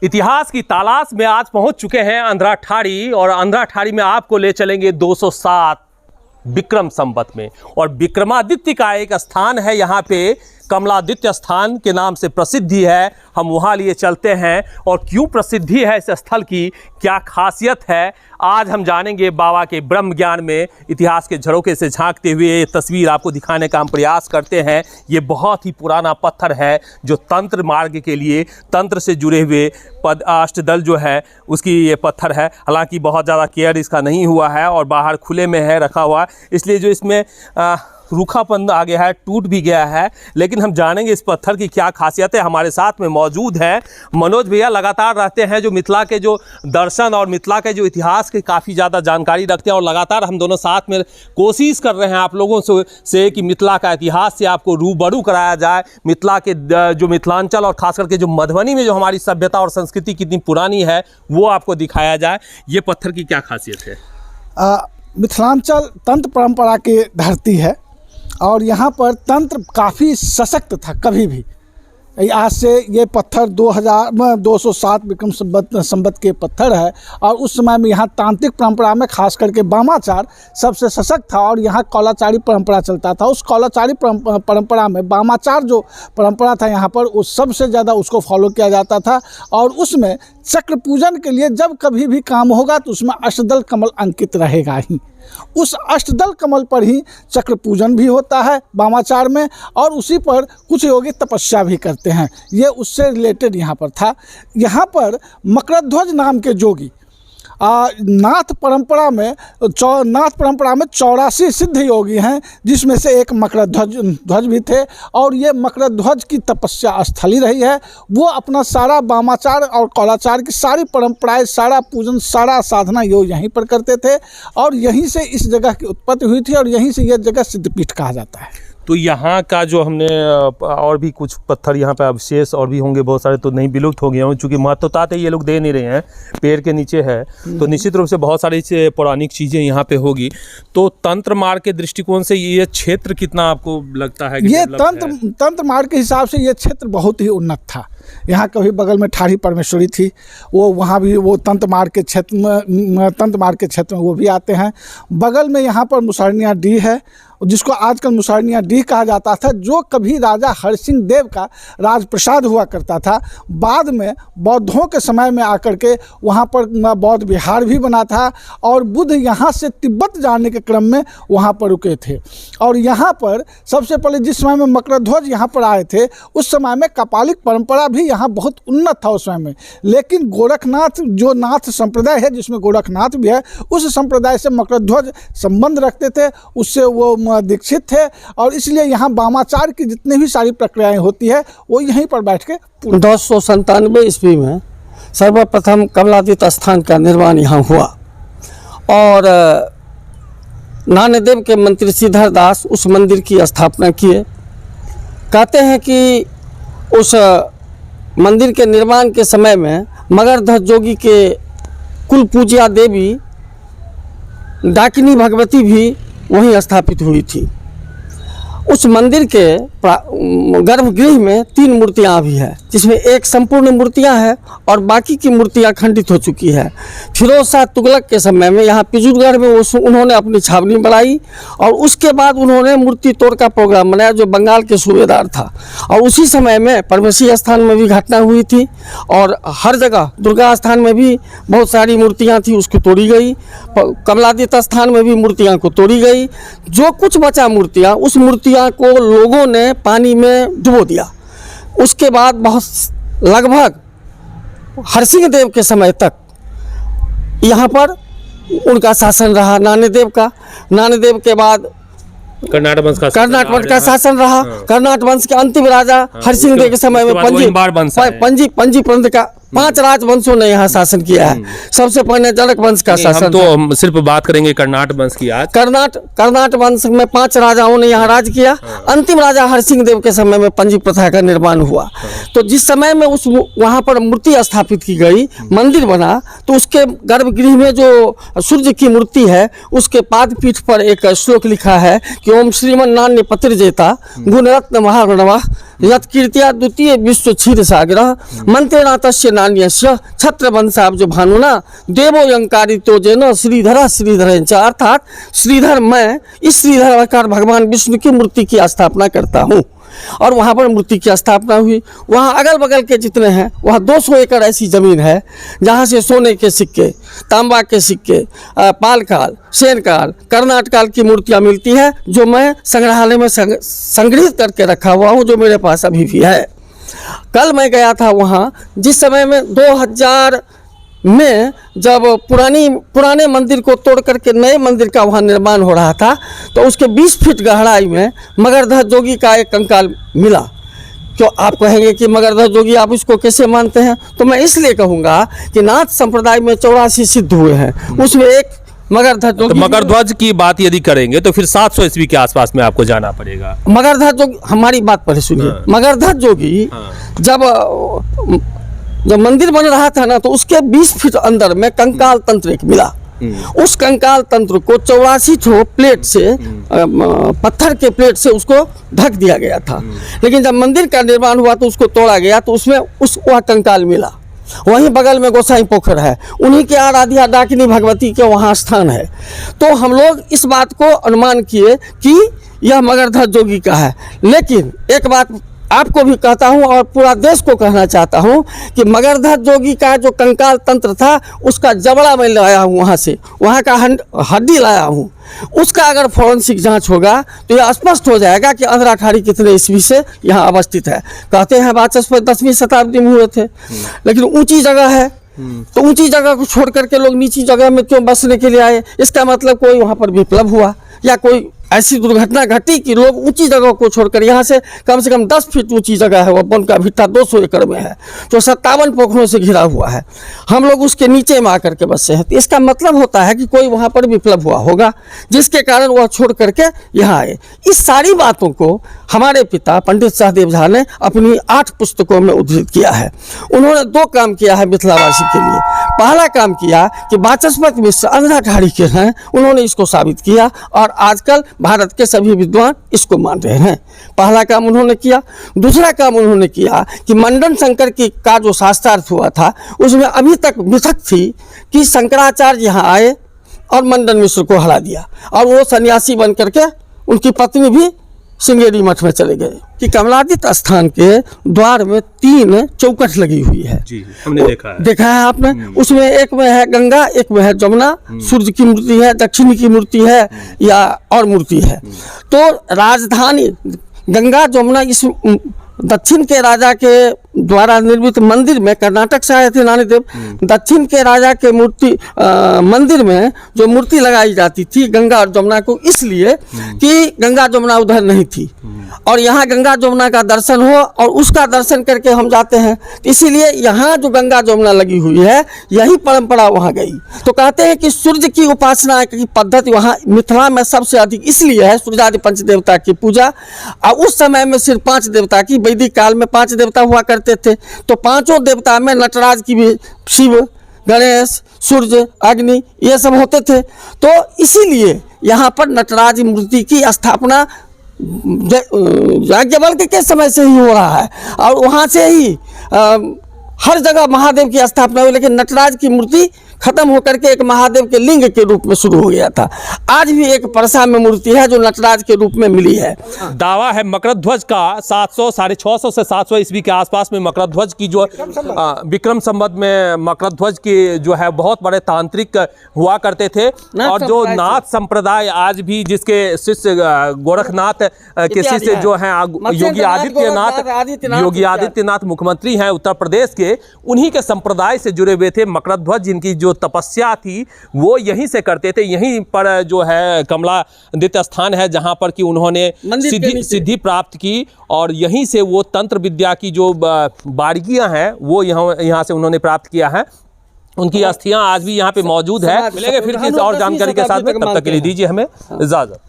इतिहास की तलाश में आज पहुंच चुके हैं अंधराठाड़ी और अंधराठाड़ी में आपको ले चलेंगे 207 विक्रम संवत में। और विक्रमादित्य का एक स्थान है यहाँ पे, कमलादित्य स्थान के नाम से प्रसिद्धि है। हम वहाँ लिए चलते हैं और क्यों प्रसिद्धि है इस स्थल की, क्या खासियत है, आज हम जानेंगे। बाबा के ब्रह्म ज्ञान में इतिहास के झरोखे से झांकते हुए ये तस्वीर आपको दिखाने का हम प्रयास करते हैं। ये बहुत ही पुराना पत्थर है जो तंत्र मार्ग के लिए, तंत्र से जुड़े हुए अष्टदल जो है उसकी ये पत्थर है। हालांकि बहुत ज़्यादा केयर इसका नहीं हुआ है और बाहर खुले में है रखा हुआ, इसलिए जो इसमें रूखापन आ गया है, टूट भी गया है। लेकिन हम जानेंगे इस पत्थर की क्या खासियत है। हमारे साथ में मौजूद है मनोज भैया, लगातार रहते हैं जो मिथिला के जो दर्शन और मिथिला के जो इतिहास की काफ़ी ज़्यादा जानकारी रखते हैं। और लगातार हम दोनों साथ में कोशिश कर रहे हैं आप लोगों से कि मिथिला का इतिहास से आपको रूबरू कराया जाए। मिथिला के जो मिथिलांचल और ख़ास करके जो मधुबनी में जो हमारी सभ्यता और संस्कृति कितनी पुरानी है वो आपको दिखाया जाए। ये पत्थर की क्या खासियत है? मिथिलांचल तंत्र परंपरा की धरती है और यहाँ पर तंत्र काफ़ी सशक्त था। कभी भी आज से ये पत्थर 207 विक्रम संवत के पत्थर है और उस समय में यहाँ तांत्रिक परंपरा में खास करके वामाचार सबसे सशक्त था और यहाँ कौलाचारी परंपरा चलता था। उस कौलाचारी परंपरा में वामाचार जो परंपरा था यहाँ पर, उस सबसे ज़्यादा उसको फॉलो किया जाता था। और उसमें चक्र पूजन के लिए जब कभी भी काम होगा तो उसमें अष्टदल कमल अंकित रहेगा ही। उस अष्टदल कमल पर ही चक्र पूजन भी होता है वामाचार में, और उसी पर कुछ योगी तपस्या भी करते हैं। ये उससे रिलेटेड यहाँ पर था। यहाँ पर मकरध्वज नाम के जोगी नाथ परंपरा में 84 सिद्ध योगी हैं, जिसमें से एक मकरध्वज भी थे। और ये मकरध्वज की तपस्या स्थली रही है। वो अपना सारा वामाचार और कौलाचार की सारी परंपराएं, सारा पूजन, सारा साधना योग यहीं पर करते थे और यहीं से इस जगह की उत्पत्ति हुई थी और यहीं से यह जगह सिद्धपीठ कहा जाता है। तो यहाँ का जो हमने और भी कुछ पत्थर यहाँ पे अवशेष और भी होंगे बहुत सारे, तो नहीं विलुप्त हो गए हों, चूँकि महत्वता तो ये लोग दे नहीं रहे हैं, पेड़ के नीचे है, तो निश्चित रूप से बहुत सारी पौराणिक चीज़ें यहाँ पे होगी। तो तंत्र मार्ग के दृष्टिकोण से ये क्षेत्र कितना आपको लगता है कि ये तंत्र मार्ग के हिसाब से ये क्षेत्र बहुत ही उन्नत था। यहाँ कभी बगल में ठाड़ी परमेश्वरी थी, वो वहाँ भी वो तंत्र मार्ग के क्षेत्र में वो भी आते हैं। बगल में यहाँ पर मुसहरनिया डी है, जिसको आजकल मुसहरनिया डी कहा जाता था, जो कभी राजा हरसिंह देव का राजप्रसाद हुआ करता था। बाद में बौद्धों के समय में आकर के वहाँ पर बौद्ध विहार भी बना था और बुद्ध यहाँ से तिब्बत जाने के क्रम में वहाँ पर रुके थे। और यहाँ पर सबसे पहले जिस समय में मकरध्वज यहाँ पर आए थे, उस समय में कपालिक परंपरा भी यहाँ बहुत उन्नत था उस समय में। लेकिन गोरखनाथ जो नाथ संप्रदाय है, जिसमें गोरखनाथ भी है, उस संप्रदाय से मकरध्वज संबंध रखते थे, उससे वो दीक्षित थे और इसलिए यहाँ वामाचार की जितनी भी सारी प्रक्रियाएं होती है वो यहीं पर बैठ के 1297 ईस्वी में सर्वप्रथम कमलादित्य स्थान का निर्माण यहाँ हुआ और नानदेव के मंत्री श्रीधर दास उस मंदिर की स्थापना किए। कहते हैं कि उस मंदिर के निर्माण के समय में मगरध्वज जोगी के कुल पूज्या देवी डाकिनी भगवती भी वहीं स्थापित हुई थी। उस मंदिर के गर्भगृह में 3 मूर्तियां भी है, जिसमें एक संपूर्ण मूर्तियां हैं और बाकी की मूर्तियां खंडित हो चुकी है। फिरोज शाह तुगलक के समय में यहाँ पिजूरगढ़ में उन्होंने अपनी छावनी बनाई और उसके बाद उन्होंने मूर्ति तोड़ का प्रोग्राम बनाया, जो बंगाल के सूबेदार था। और उसी समय में परमेशी स्थान में भी घटना हुई थी और हर जगह दुर्गा स्थान में भी बहुत सारी मूर्तियाँ थी, उसको तोड़ी गई। कमलादित्य स्थान में भी मूर्तियाँ को तोड़ी गई। जो कुछ बचा मूर्तियाँ, उस मूर्तियाँ को लोगों ने पानी में डुबो दिया। उसके बाद बहुत लगभग हरसिंह देव के समय तक यहाँ पर उनका शासन रहा, नानदेव का। नानदेव के बाद कर्नाटक वंश का शासन रहा। कर्नाटक वंश के अंतिम राजा हरसिंह देव के समय में पंजी पंथ का 5 राजवंशों ने यहाँ शासन किया है। सबसे पहले जनक वंश का शासन। तो सिर्फ बात करेंगे कर्नाटक वंश की आज। कर्नाटक वंश में 5 राजाओं ने यहाँ राज किया। अंतिम राजा हरसिंह देव के समय में पंजी प्रथा का निर्माण हुआ। तो जिस समय में वहाँ पर मूर्ति स्थापित की गई, मंदिर बना, तो उसके गर्भगृह में जो सूर्य की मूर्ति है, उसके पादपीठ पर एक श्लोक लिखा है कि ओम श्रीमन नान्य पतिर्जेता गुणरत्न महागणवा यत् कीर्तिया द्वितीय विश्व क्षीर सागर मंत्रेणा तस्य नान्यस्य छत्रवंशाब्ज भानुना देवो यंकारितो जेन श्रीधर श्रीधर च, अर्थात श्रीधर, मैं इस श्रीधर आकार भगवान विष्णु की मूर्ति की स्थापना करता हूँ। और वहाँ पर मूर्ति की स्थापना हुई। वहाँ अगल बगल के जितने हैं वहाँ 200 एकड़ ऐसी ज़मीन है जहाँ से सोने के सिक्के, तांबा के सिक्के, पाल काल, सेन काल, कर्नाट काल की मूर्तियाँ मिलती है, जो मैं संग्रहालय में संग्रहित करके रखा हुआ हूँ, जो मेरे पास अभी भी है। कल मैं गया था वहाँ, जिस समय में 2000 में जब पुराने मंदिर को तोड़ करके नए मंदिर का वहाँ निर्माण हो रहा था, तो उसके 20 फीट गहराई में मगरध्वज जोगी का एक कंकाल मिला। क्यों आप कहेंगे कि मगरध्वज जोगी आप इसको कैसे मानते हैं? तो मैं इसलिए कहूँगा कि नाथ संप्रदाय में 84 सिद्ध हुए हैं, उसमें एक मगरध्वज जोगी। तो मगरध्वज की बात यदि करेंगे तो फिर 700 ईस्वी के आसपास में आपको जाना पड़ेगा। मगरध्वज जोगी, हमारी बात पहले सुनिए। मगरध्वज जोगी जब मंदिर बन रहा था ना, तो उसके 20 फीट अंदर में कंकाल तंत्र एक मिला। उस कंकाल तंत्र को 84 ठो प्लेट से, पत्थर के प्लेट से उसको ढक दिया गया था। लेकिन जब मंदिर का निर्माण हुआ तो उसको तोड़ा गया, तो उसमें वह कंकाल मिला। वहीं बगल में गोसाई पोखर है, उन्हीं के आराध्या डाकिनी भगवती के वहाँ स्थान है। तो हम लोग इस बात को अनुमान किए कि यह मगरध्वज जोगी का है। लेकिन एक बात आपको भी कहता हूं और पूरा देश को कहना चाहता हूं कि मगरध्वज जोगी का जो कंकाल तंत्र था, उसका जबड़ा मैं लाया हूं, वहाँ से, वहाँ का हड्डी लाया हूं। उसका अगर फॉरेंसिक जांच होगा तो यह स्पष्ट हो जाएगा कि अंधरा ठाड़ी कितने ईस्वी से यहाँ अवस्थित है। कहते हैं वाचस्पति 10वीं शताब्दी में हुए थे, लेकिन ऊंची जगह है, तो ऊंची जगह को छोड़ करके लोग नीची जगह में क्यों बसने के लिए आए? इसका मतलब कोई वहाँ पर विप्लव हुआ या कोई ऐसी दुर्घटना घटी कि लोग ऊंची जगह को छोड़कर, यहाँ से कम 10 फीट ऊंची जगह है, वह वन का भिट्टा 200 एकड़ में है, जो 57 पोखरों से घिरा हुआ है। हम लोग उसके नीचे में आकर के बसे हैं। तो इसका मतलब होता है कि कोई वहाँ पर विप्लव हुआ होगा, जिसके कारण वह छोड़ करके यहाँ आए। इस सारी बातों को हमारे पिता पंडित सहदेव झा ने अपनी 8 पुस्तकों में उद्धृत किया है। उन्होंने 2 काम किया है मिथिलावासी के लिए। पहला काम किया कि वाचस्पति मिश्र अंधरा ठाड़ी के हैं, उन्होंने इसको साबित किया और आजकल भारत के सभी विद्वान इसको मान रहे हैं। पहला काम उन्होंने किया। दूसरा काम उन्होंने किया कि मंडन शंकर का जो शास्त्रार्थ हुआ था, उसमें अभी तक मिथक थी कि शंकराचार्य यहाँ आए और मंडन मिश्र को हरा दिया, और वो सन्यासी बन करके उनकी पत्नी भी श्रृंगेरी मठ में चले गए। कि कमलादित्य स्थान के द्वार में 3 चौखट लगी हुई है। जी, हमने देखा है आपने। उसमें एक में है गंगा, एक में है जमुना, सूर्य की मूर्ति है, दक्षिणी की मूर्ति है या और मूर्ति है। तो राजधानी गंगा जमुना इस दक्षिण के राजा के द्वारा निर्मित मंदिर में, कर्नाटक से आए थे नानीदेव, दक्षिण के राजा के मंदिर में जो मूर्ति लगाई जाती थी गंगा और जमुना को, इसलिए कि गंगा जमुना उधर नहीं थी और यहाँ गंगा जमुना का दर्शन हो और उसका दर्शन करके हम जाते हैं। इसीलिए यहाँ जो गंगा जमुना लगी हुई है, यही परंपरा वहाँ गई। तो कहते हैं कि सूर्य की उपासना की पद्धति वहाँ मिथिला में सबसे अधिक इसलिए है, सूर्यादि पंचदेवता की पूजा। और उस समय में सिर्फ 5 देवता की, वैदिक काल में 5 देवता हुआ करते थे। तो 5 देवता में नटराज की भी, शिव, गणेश, सूर्य, अग्नि, ये सब होते थे। तो इसीलिए यहाँ पर नटराज मूर्ति की स्थापना याज्ञवल्क्य के समय से ही हो रहा है और वहाँ से ही हर जगह महादेव की स्थापना हुई। लेकिन नटराज की मूर्ति खत्म होकर के एक महादेव के लिंग के रूप में शुरू हो गया था। आज भी एक परसा में मूर्ति है जो नटराज के रूप में मिली है। दावा है मकरध्वज का 650 से 700 ईस्वी के आसपास में मकरध्वज की जो विक्रम संवत में मकरध्वज की जो है बहुत बड़े तांत्रिक हुआ करते थे। और जो नाथ संप्रदाय आज भी जिसके शिष्य गोरखनाथ के शिष्य जो हैं योगी आदित्यनाथ मुख्यमंत्री हैं उत्तर प्रदेश के, उन्हीं के संप्रदाय से जुड़े हुए थे। मकरध्वज जिनकी जो तपस्या थी वो यहीं से करते थे। यहीं पर जो है कमलादित्य स्थान है जहां पर कि उन्होंने सिद्धि प्राप्त की और यहीं से वो तंत्र विद्या की जो बारीकियां हैं वो यहाँ से उन्होंने प्राप्त किया है। उनकी अस्थियां आज भी यहाँ पे मौजूद है। मिलेंगे फिर किसी और जानकारी के साथ में, तब तक के लिए दीजिए हमें इजाजत।